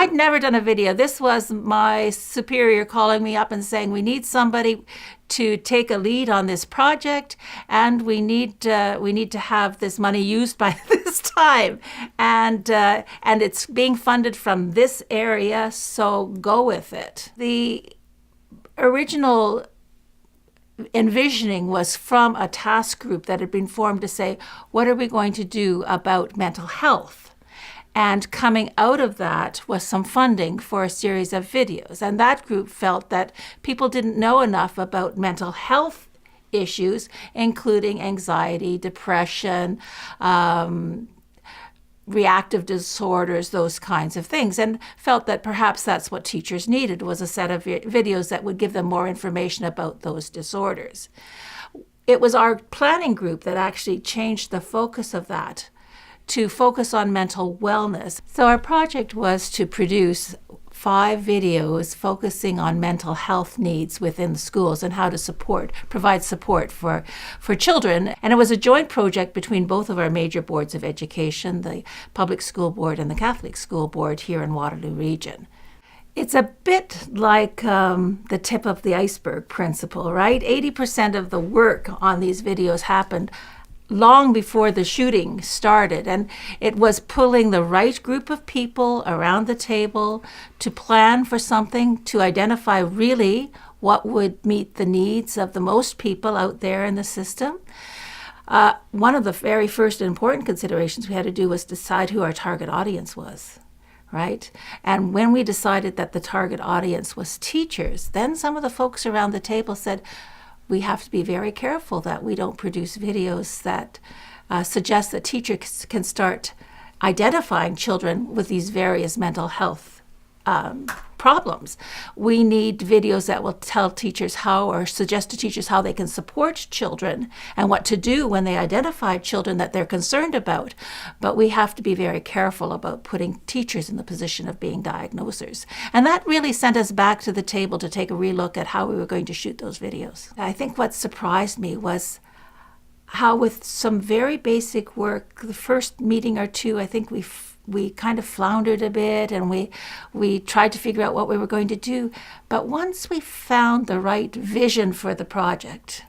I'd never done a video. This was my superior calling me up and saying, we need somebody to take a lead on this project, and we need to have this money used by this time, and it's being funded from this area, so go with it. The original envisioning was from a task group that had been formed to say, what are we going to do about mental health? And coming out of that was some funding for a series of videos. And that group felt that people didn't know enough about mental health issues, including anxiety, depression, reactive disorders, those kinds of things, and felt that perhaps that's what teachers needed, was a set of videos that would give them more information about those disorders. It was our planning group that actually changed the focus of that to focus on mental wellness. So our project was to produce 5 videos focusing on mental health needs within the schools and how to provide support for children. And it was a joint project between both of our major boards of education, the Public School Board and the Catholic School Board here in Waterloo Region. It's a bit like the tip of the iceberg principle, right? 80% of the work on these videos happened long before the shooting started, and it was pulling the right group of people around the table to plan for something, to identify really what would meet the needs of the most people out there in the system. One of the very first important considerations we had to do was decide who our target audience was, right? And when we decided that the target audience was teachers, then some of the folks around the table said, we have to be very careful that we don't produce videos that suggest that teachers can start identifying children with these various mental health problems. We need videos that will tell teachers how, or suggest to teachers how they can support children and what to do when they identify children that they're concerned about. But we have to be very careful about putting teachers in the position of being diagnosers. And that really sent us back to the table to take a relook at how we were going to shoot those videos. I think what surprised me was how, with some very basic work, the first meeting or two, I think we kind of floundered a bit, and we tried to figure out what we were going to do. But once we found the right vision for the project,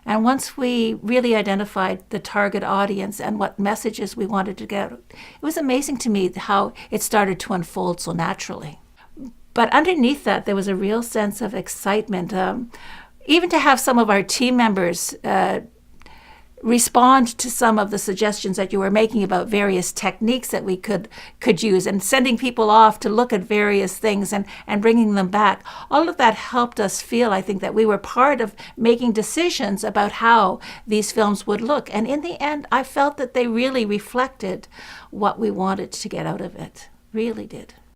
and once we really identified the target audience and what messages we wanted to get, it was amazing to me how it started to unfold so naturally. But underneath that, there was a real sense of excitement. Even to have some of our team members respond to some of the suggestions that you were making about various techniques that we could use, and sending people off to look at various things and bringing them back. All of that helped us feel, I think, that we were part of making decisions about how these films would look. And in the end, I felt that they really reflected what we wanted to get out of it. Really did.